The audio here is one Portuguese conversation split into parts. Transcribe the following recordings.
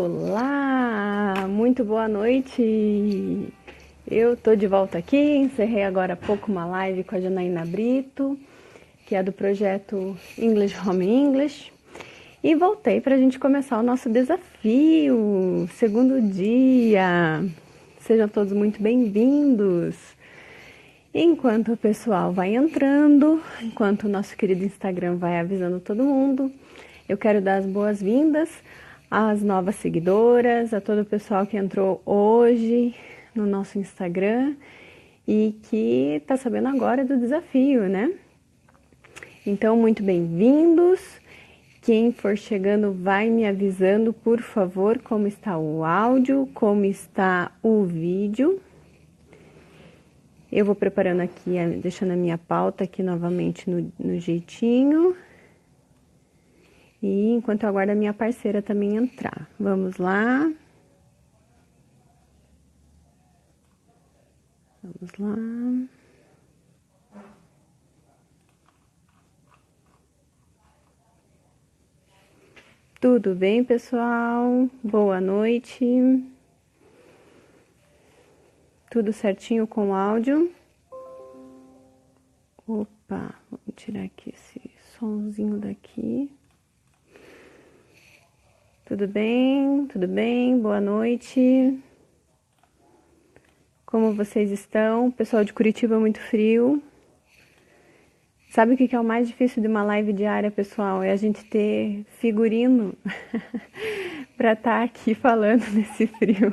Olá, muito boa noite. Eu tô de volta aqui, encerrei agora há pouco uma live com a Janaína Brito, que é do projeto English Home English, e voltei para a gente começar o nosso desafio, segundo dia. Sejam todos muito bem-vindos. Enquanto o pessoal vai entrando, enquanto o nosso querido Instagram vai avisando todo mundo, eu quero dar as boas-vindas às novas seguidoras, a todo o pessoal que entrou hoje no nosso Instagram e que está sabendo agora do desafio, né? Então, muito bem-vindos. Quem for chegando vai me avisando, por favor, como está o áudio, como está o vídeo. Eu vou preparando aqui, deixando a minha pauta aqui novamente no jeitinho. E enquanto eu aguardo a minha parceira também entrar. Vamos lá. Vamos lá. Tudo bem, pessoal? Boa noite. Tudo certinho com o áudio? Opa, vamos tirar aqui esse sonzinho daqui. Tudo bem? Tudo bem? Boa noite. Como vocês estão? Pessoal de Curitiba, muito frio. Sabe o que é o mais difícil de uma live diária, pessoal? É a gente ter figurino para estar aqui falando nesse frio.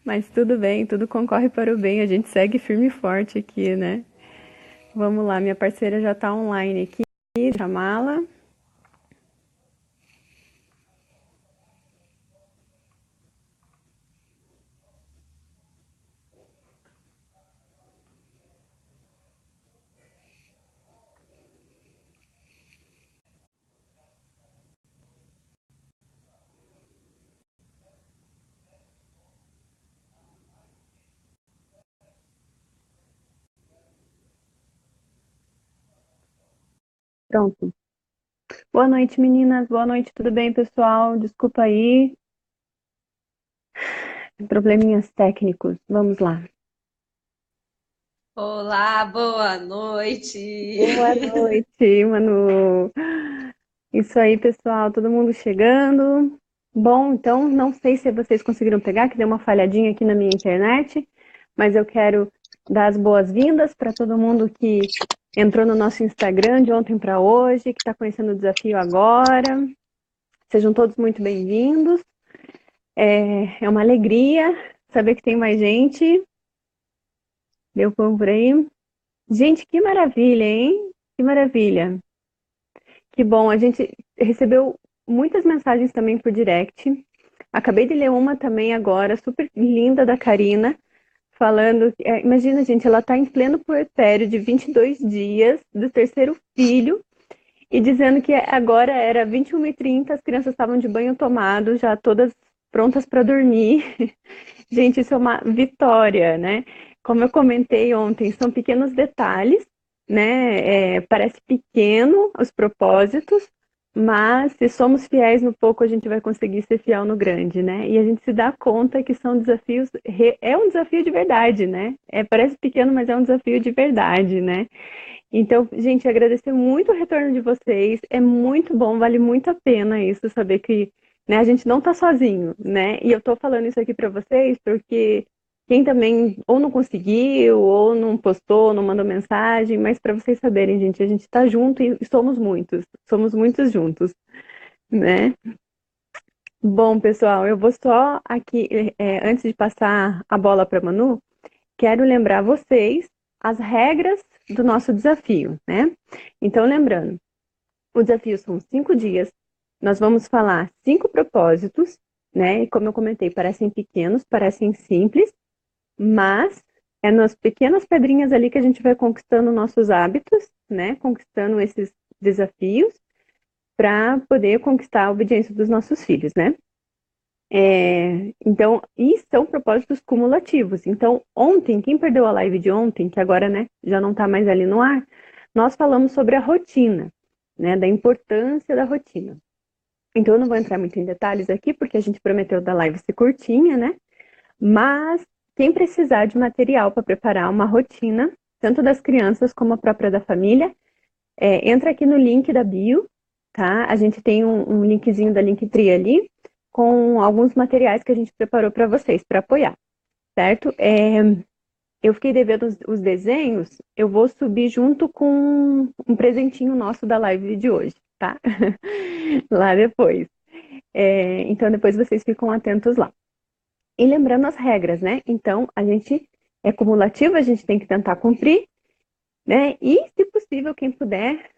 Mas tudo bem, tudo concorre para o bem. A gente segue firme e forte aqui, né? Vamos lá, minha parceira já está online aqui. Chamá-la. Pronto. Boa noite, meninas. Boa noite, tudo bem, pessoal? Desculpa aí. Probleminhas técnicos. Vamos lá. Olá, boa noite. Boa noite, Manu. Isso aí, pessoal. Todo mundo chegando. Bom, então, não sei se vocês conseguiram pegar, que deu uma falhadinha aqui na minha internet, mas eu quero dar as boas-vindas para todo mundo que entrou no nosso Instagram de ontem para hoje, que está conhecendo o desafio agora. Sejam todos muito bem-vindos. É uma alegria saber que tem mais gente. Deu bom por aí? Gente, que maravilha, hein? Que maravilha. Que bom. A gente recebeu muitas mensagens também por direct. Acabei de ler uma também agora, super linda, da Karina, falando. Imagina, gente, ela está em pleno puerpério de 22 dias do terceiro filho e dizendo que agora era 21h30, as crianças estavam de banho tomado, já todas prontas para dormir. Gente, isso é uma vitória, né? Como eu comentei ontem, são pequenos detalhes, né? Parece pequeno os propósitos, mas se somos fiéis no pouco, a gente vai conseguir ser fiel no grande, né? E a gente se dá conta que são desafios, é um desafio de verdade, né? Parece pequeno, mas é um desafio de verdade, né? Então, gente, agradecer muito o retorno de vocês. É muito bom, vale muito a pena isso, saber que, né, a gente não tá sozinho, né? E eu tô falando isso aqui para vocês porque quem também ou não conseguiu, ou não postou, não mandou mensagem, mas para vocês saberem, gente, a gente tá junto e somos muitos juntos, né? Bom, pessoal, eu vou só aqui, antes de passar a bola para Manu, quero lembrar vocês as regras do nosso desafio, né? Então, lembrando, o desafio são 5 dias, nós vamos falar 5 propósitos, né? E como eu comentei, parecem pequenos, parecem simples, mas é nas pequenas pedrinhas ali que a gente vai conquistando nossos hábitos, né? Conquistando esses desafios para poder conquistar a obediência dos nossos filhos, né? Então, e são propósitos cumulativos. Então, ontem, quem perdeu a live de ontem, que agora, né, já não está mais ali no ar, nós falamos sobre a rotina, né, da importância da rotina. Então eu não vou entrar muito em detalhes aqui, porque a gente prometeu da live ser curtinha, né? Mas quem precisar de material para preparar uma rotina, tanto das crianças como a própria da família, entra aqui no link da bio, tá? A gente tem um linkzinho da Linktree ali, com alguns materiais que a gente preparou para vocês, para apoiar, certo? Eu fiquei devendo os desenhos, eu vou subir junto com um presentinho nosso da live de hoje, tá? Lá depois. Então depois vocês ficam atentos lá. E lembrando as regras, né? Então a gente é cumulativo, a gente tem que tentar cumprir, né? E se possível, quem puder,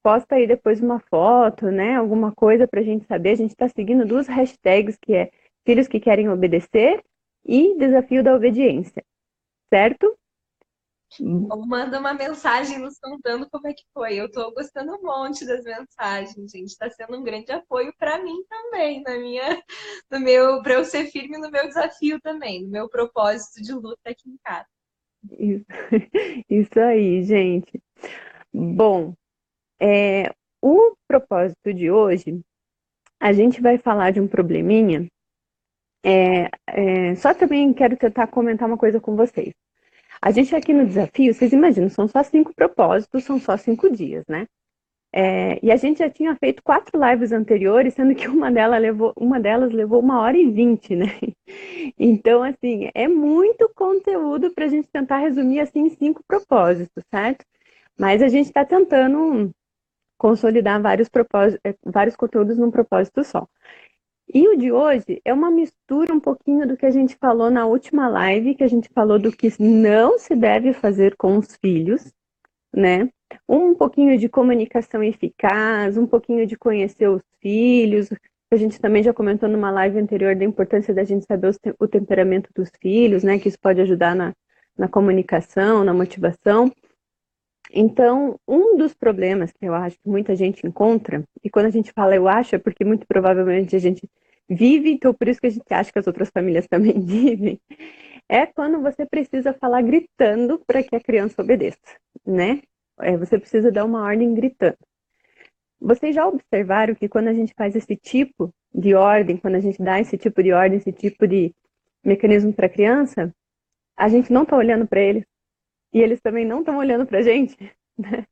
posta aí depois uma foto, né? Alguma coisa pra gente saber. A gente está seguindo duas hashtags, que é filhos que querem obedecer e desafio da obediência, certo? Ou manda uma mensagem nos contando como é que foi. Eu tô gostando um monte das mensagens, gente. Está sendo um grande apoio para mim também, para eu ser firme no meu desafio também, no meu propósito de luta aqui em casa. Isso, isso aí, gente. Bom, o propósito de hoje, a gente vai falar de um probleminha. Só também quero tentar comentar uma coisa com vocês. A gente aqui no desafio, vocês imaginam, são só 5 propósitos, são só 5 dias, né? E a gente já tinha feito 4 lives anteriores, sendo que uma delas levou 1h20, né? Então, assim, é muito conteúdo para a gente tentar resumir assim em 5 propósitos, certo? Mas a gente está tentando consolidar vários conteúdos num propósito só. E o de hoje é uma mistura um pouquinho do que a gente falou na última live, que a gente falou do que não se deve fazer com os filhos, né? Um pouquinho de comunicação eficaz, um pouquinho de conhecer os filhos. A gente também já comentou numa live anterior da importância da gente saber o temperamento dos filhos, né? Que isso pode ajudar na comunicação, na motivação. Então, um dos problemas que eu acho que muita gente encontra, e quando a gente fala eu acho, é porque muito provavelmente a gente vive, então por isso que a gente acha que as outras famílias também vivem, é quando você precisa falar gritando para que a criança obedeça, né? Você precisa dar uma ordem gritando. Vocês já observaram que quando a gente faz esse tipo de ordem, quando a gente dá esse tipo de ordem, esse tipo de mecanismo para a criança, a gente não está olhando para eles e eles também não estão olhando para a gente, né?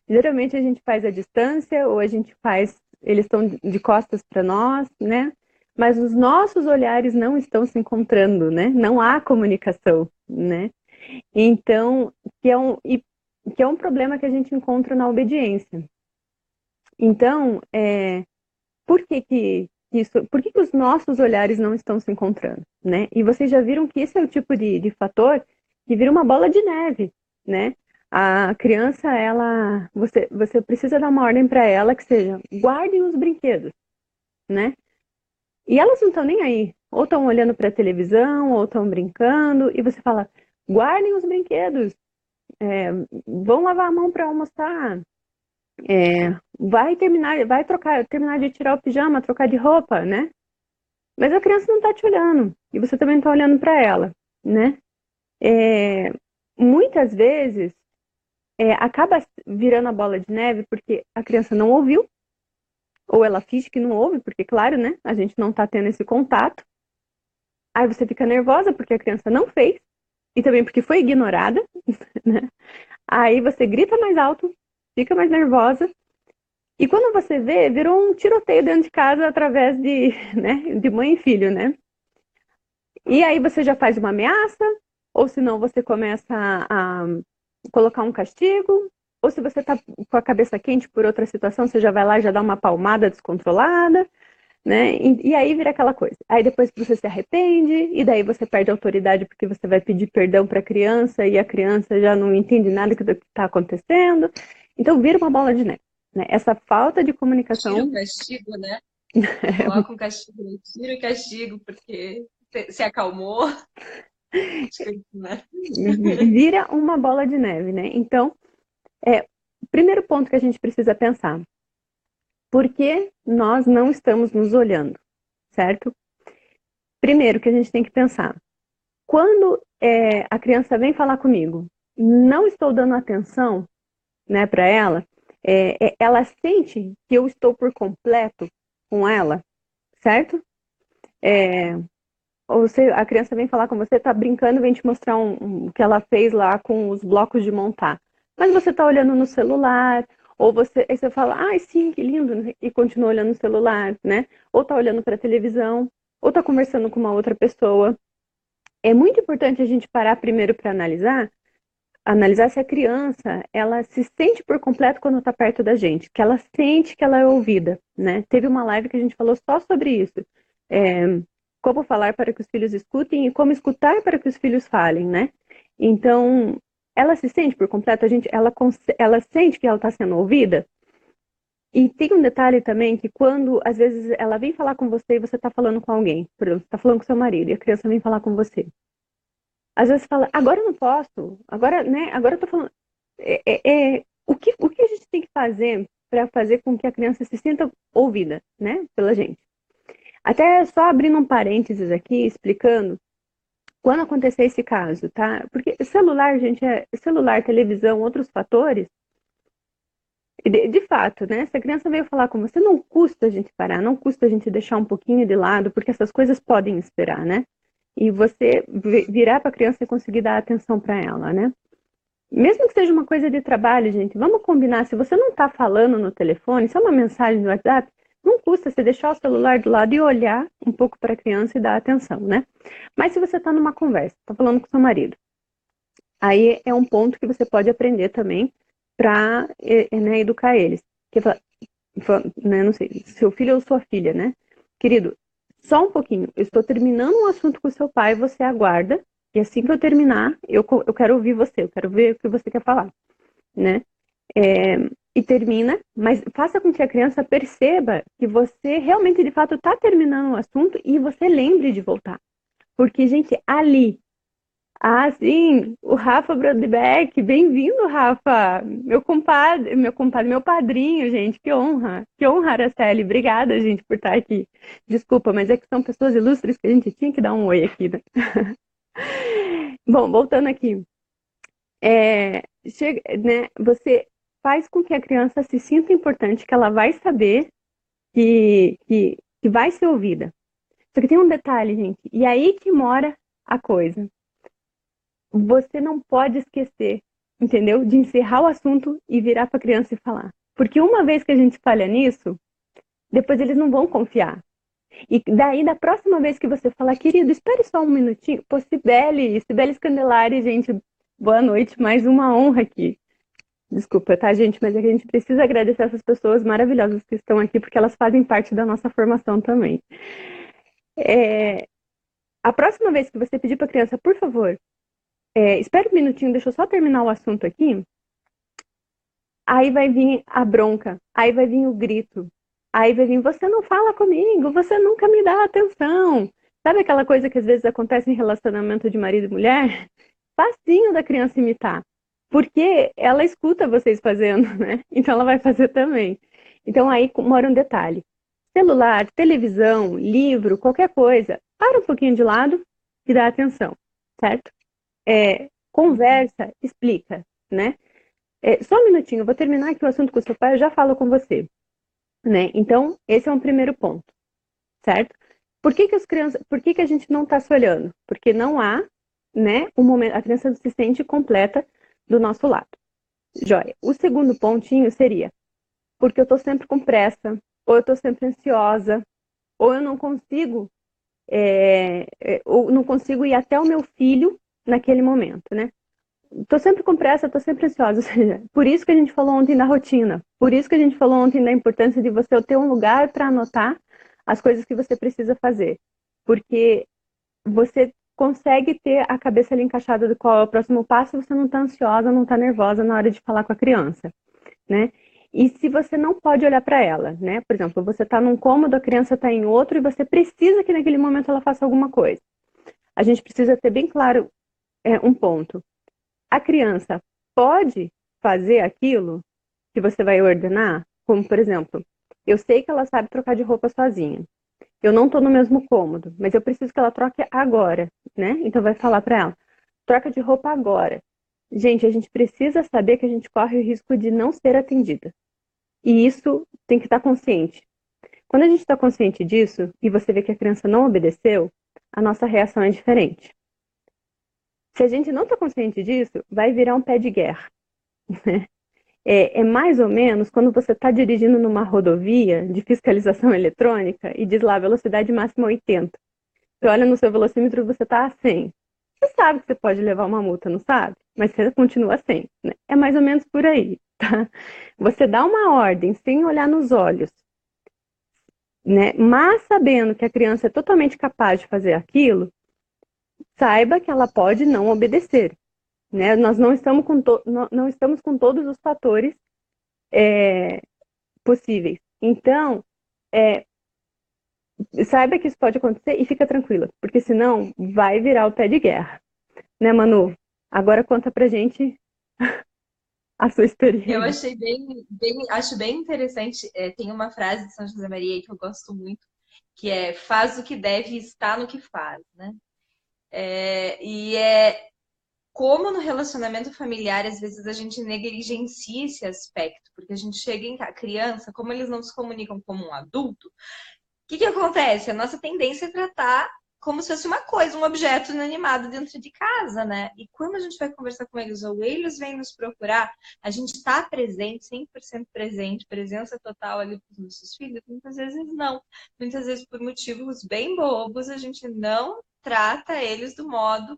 Geralmente a gente faz a distância ou a gente faz, eles estão de costas para nós, né? Mas os nossos olhares não estão se encontrando, né? Não há comunicação, né? Então, que é um problema que a gente encontra na obediência. Então, por que os nossos olhares não estão se encontrando, né? E vocês já viram que esse é o tipo de fator que vira uma bola de neve, né? A criança, você precisa dar uma ordem para ela que seja, guardem os brinquedos, né? E elas não estão nem aí. Ou estão olhando para a televisão, ou estão brincando, e você fala, guardem os brinquedos, vão lavar a mão para almoçar, terminar de tirar o pijama, trocar de roupa, né? Mas a criança não está te olhando, e você também não está olhando para ela, né? Muitas vezes, acaba virando a bola de neve porque a criança não ouviu, ou ela finge que não ouve, porque, claro, né? A gente não está tendo esse contato. Aí você fica nervosa porque a criança não fez, e também porque foi ignorada, né? Aí você grita mais alto, fica mais nervosa, e quando você vê, virou um tiroteio dentro de casa através né, de mãe e filho, né? E aí você já faz uma ameaça, ou senão você começa a colocar um castigo, ou se você tá com a cabeça quente por outra situação, você já vai lá e já dá uma palmada descontrolada, né? E aí vira aquela coisa. Aí depois você se arrepende, e daí você perde a autoridade porque você vai pedir perdão para a criança e a criança já não entende nada do que está acontecendo. Então vira uma bola de neve, né? Essa falta de Tira comunicação o castigo, né? Coloca um castigo, tira o castigo, porque se acalmou. Né? vira uma bola de neve, né? Então, o primeiro ponto que a gente precisa pensar, por que nós não estamos nos olhando, certo? Primeiro que a gente tem que pensar, quando a criança vem falar comigo, não estou dando atenção, né, para ela, ela sente que eu estou por completo, né, ausente, né, que eu não estou com ela, certo? É, ou a criança vem falar com você, tá brincando, vem te mostrar o que ela fez lá com os blocos de montar. Mas você tá olhando no celular, ou aí você fala, ai, sim, que lindo, e continua olhando no celular, né? Ou tá olhando para a televisão, ou tá conversando com uma outra pessoa. É muito importante a gente parar primeiro para analisar se a criança, ela se sente por completo quando está perto da gente, que ela sente que ela é ouvida, né? Teve uma live que a gente falou só sobre isso. É, como falar para que os filhos escutem e como escutar para que os filhos falem, né? Então, ela se sente por completo, ela sente que ela está sendo ouvida. E tem um detalhe também que quando, às vezes, ela vem falar com você e você está falando com alguém, por exemplo, você está falando com seu marido e a criança vem falar com você. Às vezes fala, agora eu não posso, agora, né, agora eu tô falando. O que a gente tem que fazer para fazer com que a criança se sinta ouvida, né, pela gente? Até só abrindo um parênteses aqui, explicando, quando acontecer esse caso, tá? Porque celular, gente, celular, televisão, outros fatores, de fato, né? Se a criança veio falar com você, não custa a gente parar, não custa a gente deixar um pouquinho de lado, porque essas coisas podem esperar, né? E você virar para a criança e conseguir dar atenção para ela, né? Mesmo que seja uma coisa de trabalho, gente, vamos combinar. Se você não está falando no telefone, se é uma mensagem no WhatsApp, não custa você deixar o celular do lado e olhar um pouco para a criança e dar atenção, né? Mas se você está numa conversa, está falando com seu marido, aí é um ponto que você pode aprender também para né, educar eles. Que né, não sei, seu filho ou sua filha, né? Querido, só um pouquinho. Eu estou terminando um assunto com seu pai, você aguarda. E assim que eu terminar, eu quero ouvir você, eu quero ver o que você quer falar, né? É, e termina, mas faça com que a criança perceba que você realmente, de fato, está terminando o assunto e você lembre de voltar. Porque, gente, ali. Ah, sim, o Rafa Brodbeck, bem-vindo, Rafa, meu padrinho, gente, que honra, Araceli, obrigada, gente, por estar aqui. Desculpa, mas é que são pessoas ilustres que a gente tinha que dar um oi aqui, né? Bom, voltando aqui, né, você faz com que a criança se sinta importante, que ela vai saber que vai ser ouvida. Só que tem um detalhe, gente, e aí que mora a coisa. Você não pode esquecer, entendeu? De encerrar o assunto e virar para a criança e falar. Porque uma vez que a gente falha nisso, depois eles não vão confiar. E daí, da próxima vez que você falar, querido, espere só um minutinho. Pô, Cibele Scandelari, gente, boa noite, mais uma honra aqui. Desculpa, tá, gente? Mas é que a gente precisa agradecer essas pessoas maravilhosas que estão aqui, porque elas fazem parte da nossa formação também. A próxima vez que você pedir para a criança, por favor, espera um minutinho, deixa eu só terminar o assunto aqui. Aí vai vir a bronca, aí vai vir o grito, aí vai vir, você não fala comigo, você nunca me dá atenção. Sabe aquela coisa que às vezes acontece em relacionamento de marido e mulher? Facinho da criança imitar, porque ela escuta vocês fazendo, né? Então ela vai fazer também. Então aí mora um detalhe. Celular, televisão, livro, qualquer coisa, para um pouquinho de lado e dá atenção, certo? Conversa, explica, né? Só um minutinho, eu vou terminar aqui o assunto com o seu pai, eu já falo com você, né? Então, esse é um primeiro ponto, certo? Por que a gente não está se olhando? Porque não há, né, um momento, a criança não se sente completa do nosso lado. Joia. O segundo pontinho seria, porque eu estou sempre com pressa, ou eu estou sempre ansiosa, ou eu não consigo, ou não consigo ir até o meu filho naquele momento, né? Tô sempre com pressa, tô sempre ansiosa. Ou seja, por isso que a gente falou ontem da rotina. Por isso que a gente falou ontem da importância de você ter um lugar para anotar as coisas que você precisa fazer. Porque você consegue ter a cabeça ali encaixada do qual é o próximo passo, você não tá ansiosa, não tá nervosa na hora de falar com a criança, né? E se você não pode olhar para ela, né? Por exemplo, você está num cômodo, a criança está em outro e você precisa que naquele momento ela faça alguma coisa. A gente precisa ter bem claro um ponto. A criança pode fazer aquilo que você vai ordenar? Como, por exemplo, eu sei que ela sabe trocar de roupa sozinha. Eu não estou no mesmo cômodo, mas eu preciso que ela troque agora, né? Então vai falar para ela, troca de roupa agora. Gente, a gente precisa saber que a gente corre o risco de não ser atendida. E isso tem que estar consciente. Quando a gente está consciente disso e você vê que a criança não obedeceu, a nossa reação é diferente. Se a gente não está consciente disso, vai virar um pé de guerra. É mais ou menos quando você está dirigindo numa rodovia de fiscalização eletrônica e diz lá velocidade máxima 80. Você olha no seu velocímetro e você está a 100. Você sabe que você pode levar uma multa, não sabe? Mas você continua sem. Né? É mais ou menos por aí. Tá? Você dá uma ordem sem olhar nos olhos, né? Mas sabendo que a criança é totalmente capaz de fazer aquilo, saiba que ela pode não obedecer. Né? Nós não estamos com todos os fatores possíveis. Então, saiba que isso pode acontecer e fica tranquila, porque senão vai virar o pé de guerra. Né, Manu? Agora conta pra gente a sua Eu experiência. achei acho bem interessante. Tem uma frase de São José Maria que eu gosto muito, que é faz o que deve e está no que faz, né? E é como no relacionamento familiar, às vezes a gente negligencia esse aspecto, porque a gente chega em casa, criança, como eles não se comunicam como um adulto, o que acontece? A nossa tendência é tratar como se fosse uma coisa, um objeto inanimado dentro de casa, né? E quando a gente vai conversar com eles ou eles vêm nos procurar, a gente está presente, 100% presente, presença total ali com os nossos filhos? Muitas vezes não. Muitas vezes por motivos bem bobos, a gente não trata eles do modo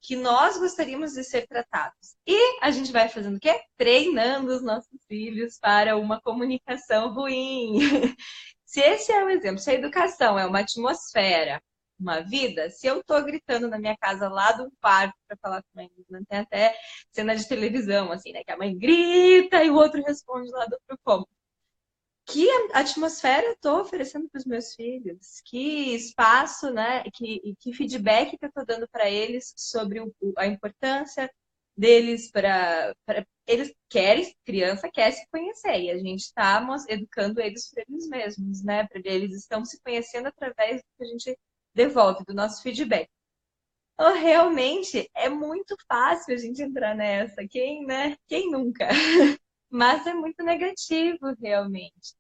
que nós gostaríamos de ser tratados. E a gente vai fazendo o quê? Treinando os nossos filhos para uma comunicação ruim. Se esse é o exemplo, se a educação é uma atmosfera, uma vida, se eu estou gritando na minha casa lá do quarto para falar com a mãe, tem até cena de televisão, assim, né? Que a mãe grita e o outro responde lá do outro cômodo. Que atmosfera eu estou oferecendo para os meus filhos? Que espaço, né? Que feedback que eu estou dando para eles sobre a importância deles para eles querem, criança quer se conhecer e a gente está educando eles para eles mesmos, né? Para eles estão se conhecendo através do que a gente devolve do nosso feedback. Então, realmente é muito fácil a gente entrar nessa. Quem, né? Quem nunca? Mas é muito negativo, realmente.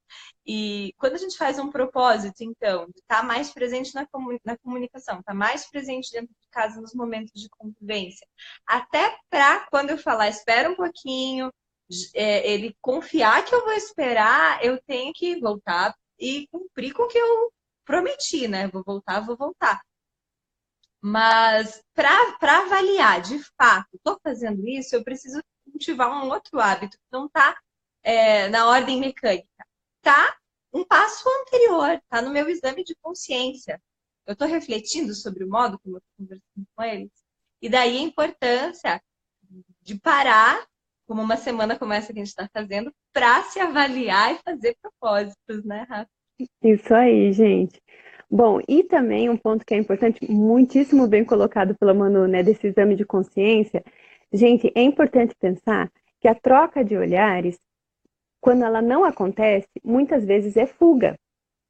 E quando a gente faz um propósito, então, de estar mais presente na comunicação, estar mais presente dentro de casa nos momentos de convivência, até para quando eu falar, espera um pouquinho, ele confiar que eu vou esperar, eu tenho que voltar e cumprir com o que eu prometi, né? Vou voltar, vou voltar. Mas para avaliar de fato, estou fazendo isso, eu preciso cultivar um outro hábito que não está na ordem mecânica. Está um passo anterior, está no meu exame de consciência. Eu estou refletindo sobre o modo como eu estou conversando com eles. E daí a importância de parar, como uma semana como essa que a gente está fazendo, para se avaliar e fazer propósitos, né, Rafa? Isso aí, gente. Bom, e também um ponto que é importante, muitíssimo bem colocado pela Manu, né, desse exame de consciência. Gente, é importante pensar que a troca de olhares, quando ela não acontece, muitas vezes é fuga,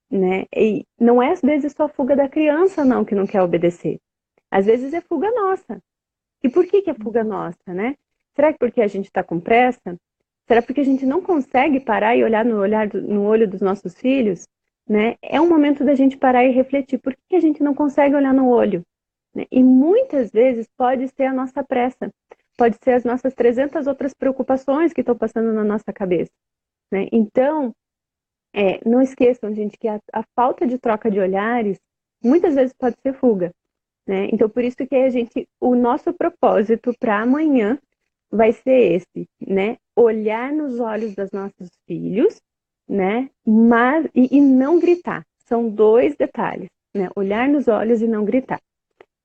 né? E não é às vezes só fuga da criança, não, que não quer obedecer. Às vezes é fuga nossa. E por que é fuga nossa, né? Será que porque a gente está com pressa? Será porque a gente não consegue parar e olhar no olho dos nossos filhos? Né? É um momento da gente parar e refletir. Por que a gente não consegue olhar no olho? Né? E muitas vezes pode ser a nossa pressa. Pode ser as nossas 300 outras preocupações que estão passando na nossa cabeça. Né? Então, não esqueçam, gente, que a falta de troca de olhares muitas vezes pode ser fuga. Né? Então, por isso que o nosso propósito para amanhã vai ser esse, né? Olhar nos olhos dos nossos filhos, né? E não gritar. São dois detalhes, né? Olhar nos olhos e não gritar.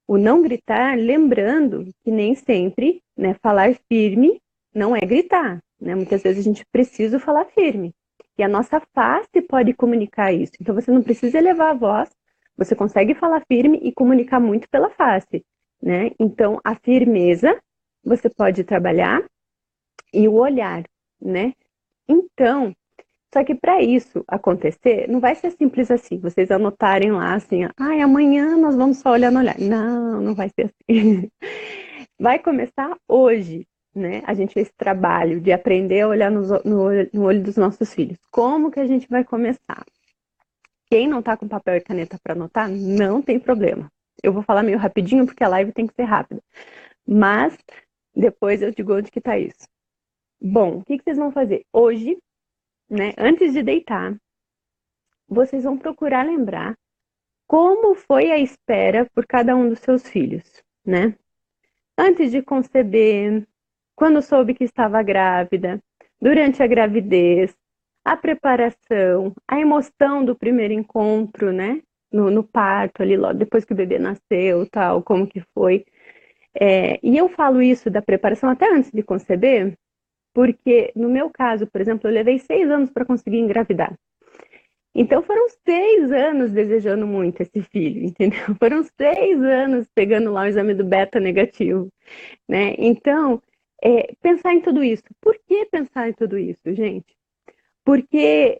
O não gritar, lembrando que nem sempre, né? Falar firme não é gritar, né? Muitas vezes a gente precisa falar firme. E a nossa face pode comunicar isso. Então, você não precisa elevar a voz, você consegue falar firme e comunicar muito pela face, né? Então, a firmeza você pode trabalhar e o olhar, né? Então, só que para isso acontecer, não vai ser simples assim. Vocês anotarem lá assim, amanhã nós vamos só olhar no olhar. Não, não vai ser assim. Vai começar hoje, né? A gente fez esse trabalho de aprender a olhar no olho dos nossos filhos. Como que a gente vai começar? Quem não tá com papel e caneta para anotar, não tem problema. Eu vou falar meio rapidinho porque a live tem que ser rápida. Mas depois eu digo onde que tá isso. Bom, o que vocês vão fazer? Hoje, né, antes de deitar, vocês vão procurar lembrar como foi a espera por cada um dos seus filhos, né? Antes de conceber, quando soube que estava grávida, durante a gravidez, a preparação, a emoção do primeiro encontro, né? No parto, ali logo depois que o bebê nasceu, tal, como que foi. E eu falo isso da preparação até antes de conceber, porque no meu caso, por exemplo, eu levei 6 anos para conseguir engravidar. Então foram 6 anos desejando muito esse filho, entendeu? Foram 6 anos pegando lá o exame do beta negativo, né? Então, pensar em tudo isso. Por que pensar em tudo isso, gente? Porque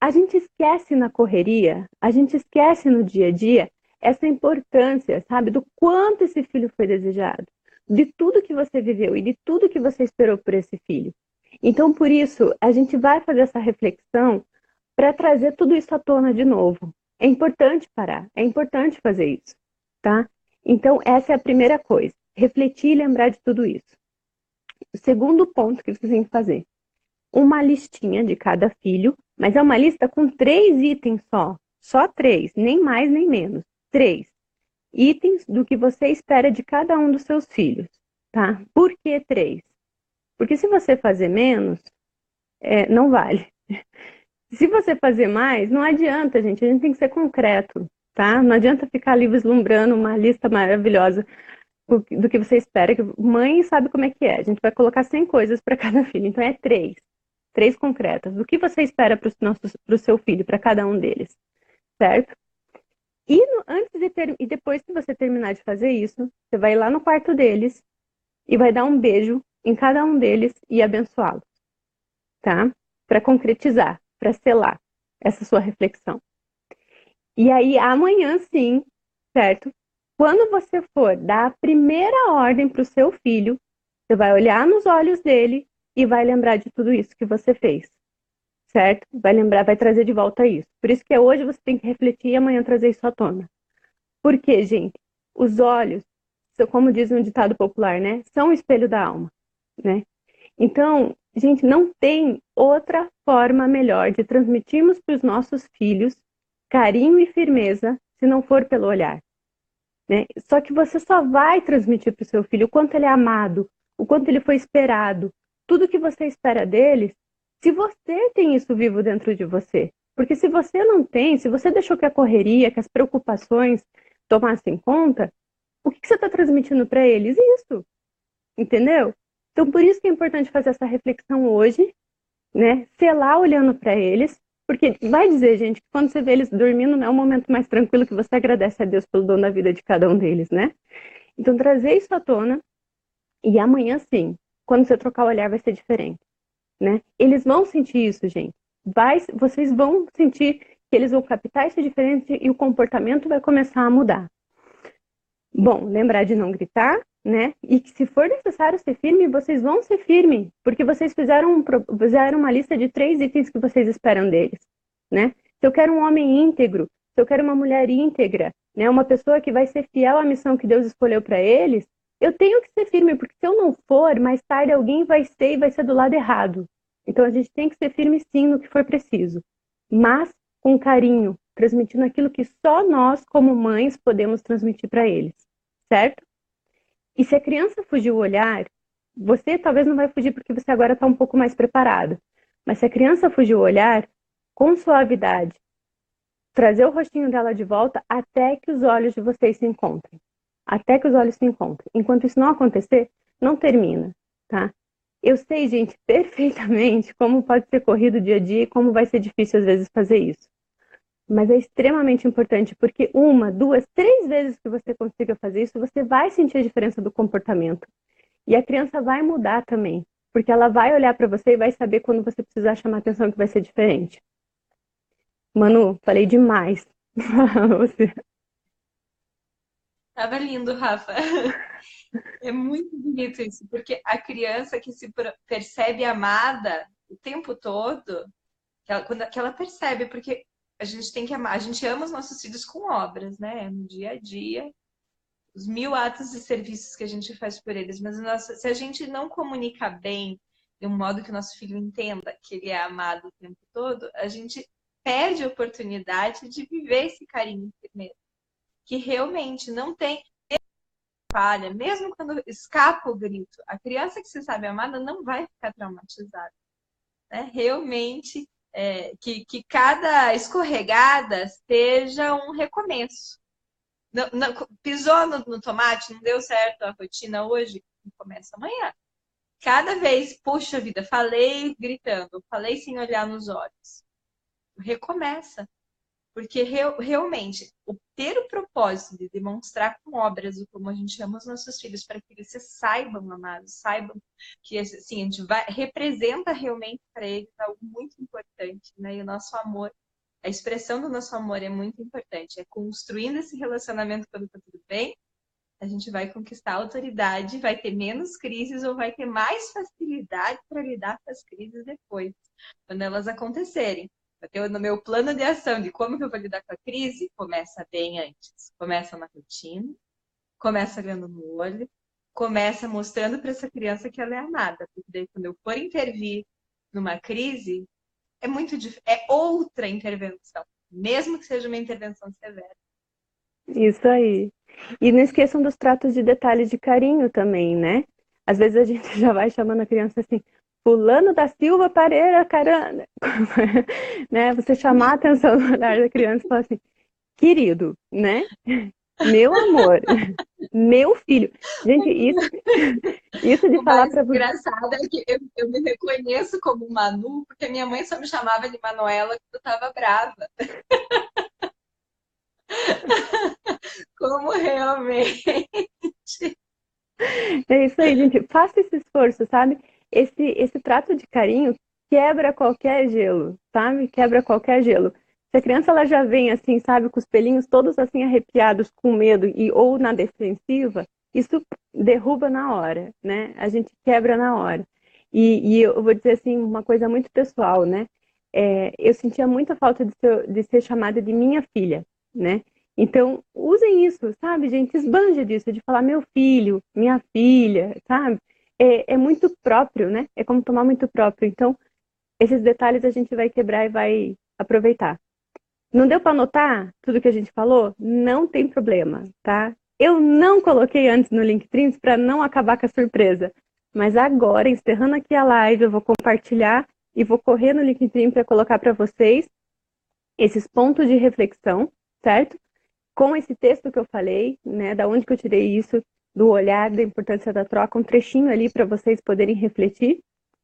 a gente esquece na correria, a gente esquece no dia a dia essa importância, sabe, do quanto esse filho foi desejado, de tudo que você viveu e de tudo que você esperou por esse filho. Então, por isso, a gente vai fazer essa reflexão para trazer tudo isso à tona de novo. É importante parar, é importante fazer isso, tá? Então, essa é a primeira coisa, refletir e lembrar de tudo isso. O segundo ponto que você tem que fazer, uma listinha de cada filho, mas é uma lista com 3 itens só 3, nem mais nem menos, 3 itens do que você espera de cada um dos seus filhos, tá? Por que 3? Porque se você fazer menos, não vale. Se você fazer mais, não adianta, gente. A gente tem que ser concreto, tá? Não adianta ficar ali vislumbrando uma lista maravilhosa do que você espera. Que mãe sabe como é que é. A gente vai colocar 100 coisas para cada filho. Então é 3 concretas. Do que você espera para o seu filho, para cada um deles, certo? E e depois que você terminar de fazer isso, você vai lá no quarto deles e vai dar um beijo em cada um deles e abençoá-los, tá? Para concretizar, para selar essa sua reflexão. E aí, amanhã sim, certo? Quando você for dar a primeira ordem para o seu filho, você vai olhar nos olhos dele e vai lembrar de tudo isso que você fez, certo? Vai lembrar, vai trazer de volta isso. Por isso que hoje você tem que refletir e amanhã trazer isso à tona. Porque, gente, os olhos, como diz um ditado popular, né? São o espelho da alma, né? Então, gente, não tem outra forma melhor de transmitirmos para os nossos filhos carinho e firmeza se não for pelo olhar, né? Só que você só vai transmitir para o seu filho o quanto ele é amado, o quanto ele foi esperado, tudo que você espera deles, se você tem isso vivo dentro de você. Porque se você não tem, se você deixou que a correria, que as preocupações tomassem conta, o que você está transmitindo para eles? Isso, entendeu? Então, por isso que é importante fazer essa reflexão hoje, né? Selar olhando para eles, porque vai dizer, gente, que quando você vê eles dormindo, não é o momento mais tranquilo que você agradece a Deus pelo dom da vida de cada um deles, né? Então, trazer isso à tona, e amanhã sim, quando você trocar o olhar, vai ser diferente, né? Eles vão sentir isso, gente. Vocês vão sentir que eles vão captar isso diferente e o comportamento vai começar a mudar. Bom, lembrar de não gritar, né? E que se for necessário ser firme, vocês vão ser firme, porque vocês fizeram uma lista de 3 itens que vocês esperam deles, né? Se eu quero um homem íntegro, se eu quero uma mulher íntegra, né? Uma pessoa que vai ser fiel à missão que Deus escolheu para eles, eu tenho que ser firme, porque se eu não for, mais tarde alguém vai ser e vai ser do lado errado. Então a gente tem que ser firme sim no que for preciso, mas com carinho, transmitindo aquilo que só nós, como mães, podemos transmitir para eles, certo? E se a criança fugir o olhar, você talvez não vai fugir porque você agora está um pouco mais preparada. Mas se a criança fugir o olhar, com suavidade, trazer o rostinho dela de volta até que os olhos de vocês se encontrem. Até que os olhos se encontrem. Enquanto isso não acontecer, não termina, tá? Eu sei, gente, perfeitamente como pode ser corrido o dia a dia e como vai ser difícil às vezes fazer isso. Mas é extremamente importante, porque 1, 2, 3 vezes que você consiga fazer isso, você vai sentir a diferença do comportamento. E a criança vai mudar também, porque ela vai olhar para você e vai saber quando você precisar chamar atenção que vai ser diferente. Manu, falei demais. Você. Tava lindo, Rafa. É muito bonito isso, porque a criança que se percebe amada o tempo todo, que ela percebe, porque a gente tem que amar, a gente ama os nossos filhos com obras, né? No dia a dia, os 1000 atos de serviços que a gente faz por eles, mas se a gente não comunicar bem, de um modo que o nosso filho entenda que ele é amado o tempo todo, a gente perde a oportunidade de viver esse carinho primeiro, que realmente não tem falha, mesmo quando escapa o grito, a criança que se sabe amada não vai ficar traumatizada, né? Realmente, que cada escorregada seja um recomeço. Pisou no tomate, não deu certo a rotina hoje, começa amanhã. Cada vez, puxa vida, falei gritando, falei sem olhar nos olhos. Recomeça. Porque realmente, ter o propósito de demonstrar com obras o como a gente ama os nossos filhos, para que eles se saibam amados, saibam que assim, a gente representa realmente para eles algo muito importante, né? E o nosso amor, a expressão do nosso amor é muito importante. É construindo esse relacionamento quando está tudo bem, a gente vai conquistar a autoridade, vai ter menos crises ou vai ter mais facilidade para lidar com as crises depois, quando elas acontecerem. No meu plano de ação de como que eu vou lidar com a crise, começa bem antes. Começa na rotina, começa olhando no olho, começa mostrando para essa criança que ela é amada. Porque daí, quando eu for intervir numa crise, é outra intervenção, mesmo que seja uma intervenção severa. Isso aí. E não esqueçam dos tratos de detalhe de carinho também, né? Às vezes a gente já vai chamando a criança assim, Fulano da Silva Pareira, caramba, né? Você chamar a atenção no olhar da criança e falar assim, querido, né? Meu amor, meu filho. Gente, isso de O falar mais para você. engraçado é que eu me reconheço como Manu, porque minha mãe só me chamava de Manuela quando eu estava brava. Como realmente. É isso aí, gente. Faça esse esforço, sabe? Esse trato de carinho quebra qualquer gelo, sabe? Quebra qualquer gelo. Se a criança ela já vem assim, sabe, com os pelinhos todos assim arrepiados, com medo e ou na defensiva, isso derruba na hora, né? A gente quebra na hora. E eu vou dizer assim uma coisa muito pessoal, né? Eu sentia muita falta de ser chamada de minha filha, né? Então, usem isso, sabe, gente? Esbanje disso, de falar meu filho, minha filha, sabe? É muito próprio, né? É como tomar muito próprio. Então, esses detalhes a gente vai quebrar e vai aproveitar. Não deu para anotar tudo que a gente falou? Não tem problema, tá? Eu não coloquei antes no Linktree para não acabar com a surpresa. Mas agora, encerrando aqui a live, eu vou compartilhar e vou correr no Linktree para colocar para vocês esses pontos de reflexão, certo? Com esse texto que eu falei, né, da onde que eu tirei isso, do olhar, da importância da troca, um trechinho ali para vocês poderem refletir.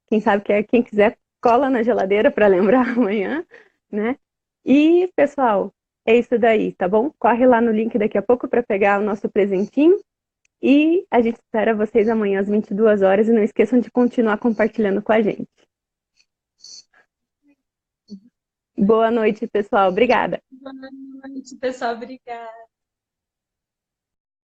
Quem sabe quem quiser, cola na geladeira para lembrar amanhã, né? E, pessoal, é isso daí, tá bom? Corre lá no link daqui a pouco para pegar o nosso presentinho e a gente espera vocês amanhã às 22 horas e não esqueçam de continuar compartilhando com a gente. Boa noite, pessoal. Obrigada. Boa noite, pessoal. Obrigada.